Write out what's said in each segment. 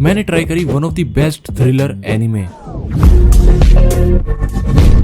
मैंने ट्राई करी one of the best thriller anime.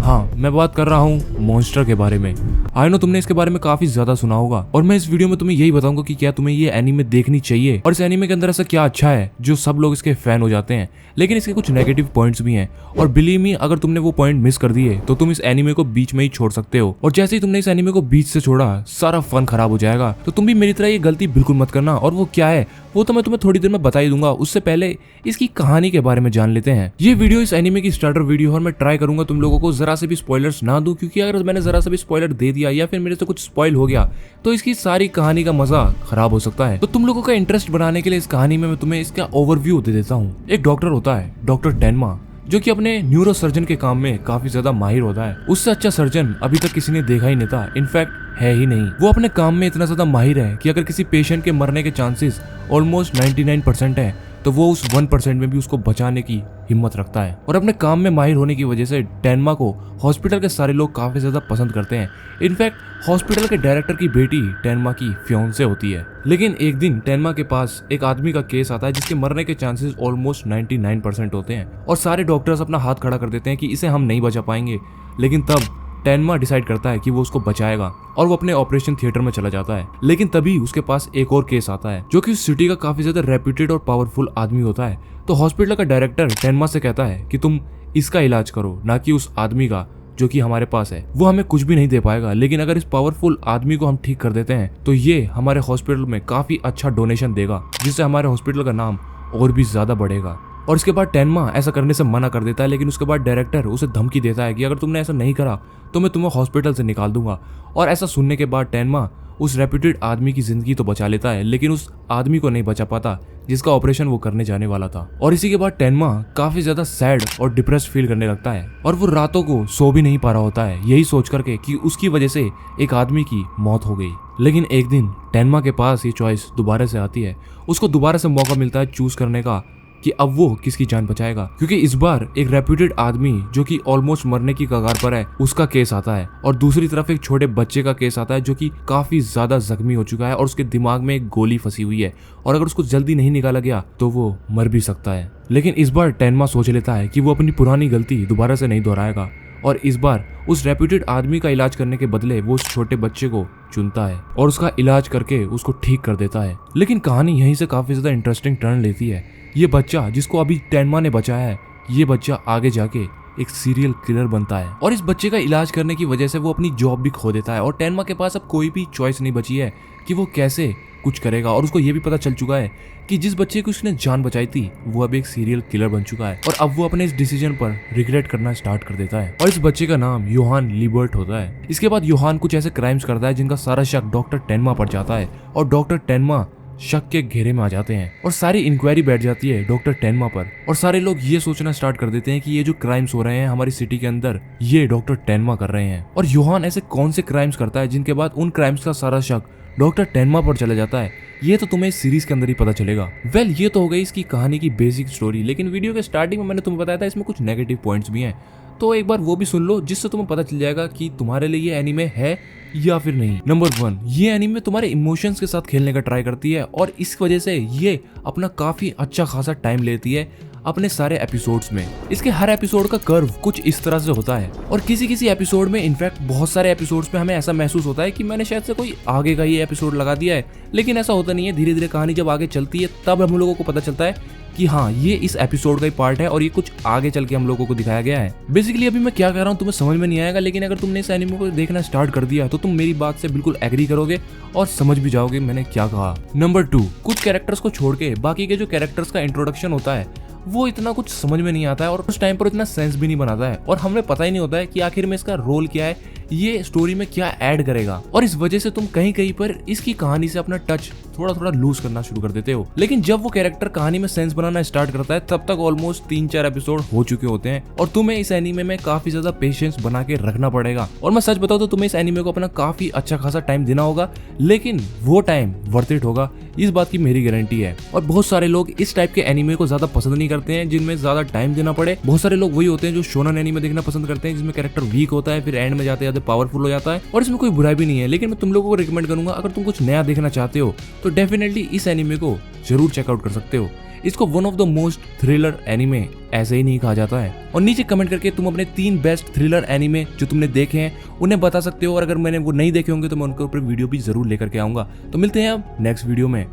हाँ, मैं बात कर रहा हूँ मॉन्स्टर के बारे में। आई नो तुमने इसके बारे में काफी ज्यादा सुना होगा और मैं इस वीडियो में तुम्हें यही बताऊंगा कि क्या तुम्हें ये एनीमे देखनी चाहिए और इस एनीमे के अंदर ऐसा क्या अच्छा है जो सब लोग इसके फैन हो जाते हैं। लेकिन इसके कुछ नेगेटिव पॉइंट्स भी हैं और बिलीव मी, अगर तुमने वो पॉइंट मिस कर दिए तो तुम इस एनीमे को बीच में ही छोड़ सकते हो। और जैसे ही तुमने इस एनीमे को बीच से छोड़ा, सारा फन खराब हो जाएगा। तो तुम भी मेरी तरह ये गलती बिल्कुल मत करना। और वो क्या है वो तो मैं तुम्हें थोड़ी देर में बता ही दूंगा। उससे पहले इसकी कहानी के बारे में जान लेते हैं। ये वीडियो इस एनीमे की स्टार्टर वीडियो और मैं ट्राई करूंगा तुम लोगों को जरा से भी स्पॉयलर्स ना दूं, क्योंकि अगर मैंने जरा से भी स्पॉइलर दे दिया या फिर मेरे से कुछ स्पॉइल हो गया तो इसकी सारी कहानी का मजा खराब हो सकता है। तो तुम लोगों का इंटरेस्ट बनाने के लिए इस कहानी में मैं तुम्हें इसका ओवरव्यू दे देता हूँ। एक डॉक्टर होता है, डॉक्टर टेनमा, जो कि अपने न्यूरो सर्जन के काम में काफी ज्यादा माहिर होता है। उससे अच्छा सर्जन अभी तक किसी ने देखा ही नहीं था, इनफैक्ट है ही नहीं। वो अपने काम में इतना ज्यादा माहिर है कि अगर किसी पेशेंट के मरने के चांसेस ऑलमोस्ट 99% है तो वो उस 1% में भी उसको बचाने की हिम्मत रखता है। और अपने काम में माहिर होने की वजह से टेनमा को हॉस्पिटल के सारे लोग काफी ज्यादा पसंद करते हैं। इनफैक्ट हॉस्पिटल के डायरेक्टर की बेटी टेनमा की फियांसे होती है। लेकिन एक दिन टेनमा के पास एक आदमी का केस आता है जिसके मरने के चांसेस ऑलमोस्ट 99% होते हैं और सारे डॉक्टर्स अपना हाथ खड़ा कर देते हैं कि इसे हम नहीं बचा पाएंगे। लेकिन तब टेनमा डिसाइड करता है कि वो उसको बचाएगा और वो अपने ऑपरेशन थिएटर में चला जाता है। लेकिन तभी उसके पास एक और केस आता है जो कि उस सिटी का काफी ज्यादा रेप्यूटेड और पावरफुल आदमी होता है। तो हॉस्पिटल का डायरेक्टर टेनमा से कहता है कि तुम इसका इलाज करो, ना कि उस आदमी का जो कि हमारे पास है। वो हमें कुछ भी नहीं दे पाएगा, लेकिन अगर इस पावरफुल आदमी को हम ठीक कर देते हैं तो ये हमारे हॉस्पिटल में काफी अच्छा डोनेशन देगा, जिससे हमारे हॉस्पिटल का नाम और भी ज्यादा बढ़ेगा। और इसके बाद टेनमा ऐसा करने से मना कर देता है, लेकिन उसके बाद डायरेक्टर उसे धमकी देता है कि अगर तुमने ऐसा नहीं करा तो मैं तुम्हें हॉस्पिटल से निकाल दूंगा। और ऐसा सुनने के बाद टेनमा उस रेप्यूटेड आदमी की जिंदगी तो बचा लेता है, लेकिन उस आदमी को नहीं बचा पाता जिसका ऑपरेशन वो करने जाने वाला था। और इसी के बाद टेनमा काफी ज्यादा सैड और डिप्रेस्ड फील करने लगता है और वो रातों को सो भी नहीं पा रहा होता है, यही सोच करके कि उसकी वजह से एक आदमी की मौत हो गई। लेकिन एक दिन टेनमा के पास ये चॉइस दोबारा से आती है। उसको दोबारा से मौका मिलता है चूज करने का कि अब वो किसकी जान बचाएगा, क्योंकि इस बार एक रेप्यूटेड आदमी जो कि ऑलमोस्ट मरने की कगार पर है उसका केस आता है और दूसरी तरफ एक छोटे बच्चे का केस आता है जो कि काफी ज्यादा जख्मी हो चुका है और उसके दिमाग में एक गोली फंसी हुई है और अगर उसको जल्दी नहीं निकाला गया तो वो मर भी सकता है। लेकिन इस बार टेनमा सोच लेता है कि वो अपनी पुरानी गलती दोबारा से नहीं दोहराएगा और इस बार उस रेप्यूटेड आदमी का इलाज करने के बदले वो उस छोटे बच्चे को चुनता है और उसका इलाज करके उसको ठीक कर देता है। लेकिन कहानी यहीं से काफी ज्यादा इंटरेस्टिंग टर्न लेती है। ये बच्चा जिसको अभी टेनमा ने बचाया है, ये बच्चा आगे जाके एक सीरियल किलर बनता है और इस बच्चे का इलाज करने की वजह से वो अपनी जॉब भी खो देता है और टेनमा के पास अब कोई भी चॉइस नहीं बची है कि वो कैसे कुछ करेगा। और उसको ये भी पता चल चुका है कि जिस बच्चे की उसने जान बचाई थी वो अब एक सीरियल किलर बन चुका है और अब वो अपने इस डिसीजन पर रिग्रेट करना स्टार्ट कर देता है। और इस बच्चे का नाम योहान लिबर्ट होता है। इसके बाद योहान कुछ ऐसे क्राइम्स करता है जिनका सारा शक डॉक्टर टेनमा पर जाता है और डॉक्टर टेनमा शक के घेरे में आ जाते हैं और सारी इंक्वायरी बैठ जाती है डॉक्टर टेनमा पर और सारे लोग ये सोचना स्टार्ट कर देते हैं कि ये जो क्राइम्स हो रहे हैं हमारी सिटी के अंदर ये डॉक्टर टेनमा कर रहे हैं। और योहान ऐसे कौन से क्राइम्स करता है जिनके बाद उन क्राइम्स का सारा शक डॉक्टर टेनमा पर चला जाता है, ये तो तुम्हें इस सीरीज के अंदर ही पता चलेगा। वेल, ये तो हो गई इसकी कहानी की बेसिक स्टोरी। लेकिन वीडियो के स्टार्टिंग में मैंने तुम्हें बताया था इसमें कुछ नेगेटिव पॉइंट्स भी हैं, तो एक बार वो भी सुन लो जिससे तुम्हें पता चल जाएगा कि तुम्हारे लिए ये एनीमे है या फिर नहीं। नंबर 1, ये एनीमे तुम्हारे इमोशंस के साथ खेलने का ट्राई करती है और इस वजह से ये अपना काफी अच्छा खासा टाइम लेती है अपने सारे एपिसोड्स में। इसके हर एपिसोड का कर्व कुछ इस तरह से होता है और किसी किसी एपिसोड में, इनफैक्ट बहुत सारे एपिसोड्स में हमें ऐसा महसूस होता है कि मैंने शायद से कोई आगे का ये एपिसोड लगा दिया है, लेकिन ऐसा होता नहीं है। धीरे धीरे कहानी जब आगे चलती है तब हम लोगों को पता चलता है कि हाँ, ये इस एपिसोड का ही पार्ट है और ये कुछ आगे चल के हम लोगों को दिखाया गया है। बेसिकली अभी मैं क्या कह रहा हूँ तुम्हें समझ में नहीं आएगा, लेकिन अगर तुमने इस एनिमे को देखना स्टार्ट कर दिया तो तुम मेरी बात से बिल्कुल एग्री करोगे और समझ भी जाओगे मैंने क्या कहा। नंबर 2, कुछ कैरेक्टर्स को छोड़ के बाकी के जो कैरेक्टर्स का इंट्रोडक्शन होता है वो इतना कुछ समझ में नहीं आता है और उस टाइम पर इतना सेंस भी नहीं बनाता है और हमें पता ही नहीं होता है कि आखिर में इसका रोल क्या है, ये स्टोरी में क्या ऐड करेगा। और इस वजह से तुम कहीं कहीं पर इसकी कहानी से अपना टच थोड़ा थोड़ा लूज करना शुरू कर देते हो। लेकिन जब वो कैरेक्टर कहानी में सेंस बनाना स्टार्ट करता है तब तक ऑलमोस्ट 3-4 एपिसोड हो चुके होते हैं और तुम्हें इस एनीमे में काफी ज्यादा पेशेंस बना के रखना पड़ेगा। और मैं सच बताऊं तो तुम्हें इस एनीमे को अपना काफी अच्छा खासा टाइम देना होगा, लेकिन वो टाइम वर्थ इट होगा, इस बात की मेरी गारंटी है। और बहुत सारे लोग इस टाइप के एनीमे को ज्यादा पसंद नहीं करते हैं जिनमें ज्यादा टाइम देना पड़े। बहुत सारे लोग वही होते हैं जो शोनन एनीमे देखना पसंद करते हैं जिसमें कैरेक्टर वीक होता है, फिर एंड में जाते जाते पावरफुल हो जाता है। और इसमें कोई बुराई भी नहीं है, लेकिन मैं तुम लोगों को रिकमेंड करूंगा अगर तुम कुछ नया देखना चाहते हो तो डेफिनेटली इस एनीमे को जरूर चेकआउट कर सकते हो। इसको one of the most thriller anime ऐसे ही नहीं कहा जाता है। और नीचे कमेंट करके तुम अपने 3 बेस्ट थ्रिलर एनिमे जो तुमने देखे हैं उन्हें बता सकते हो, और अगर मैंने वो नहीं देखे होंगे तो मैं उनके ऊपर वीडियो भी जरूर लेकर के आऊंगा। तो मिलते हैं अब नेक्स्ट वीडियो में।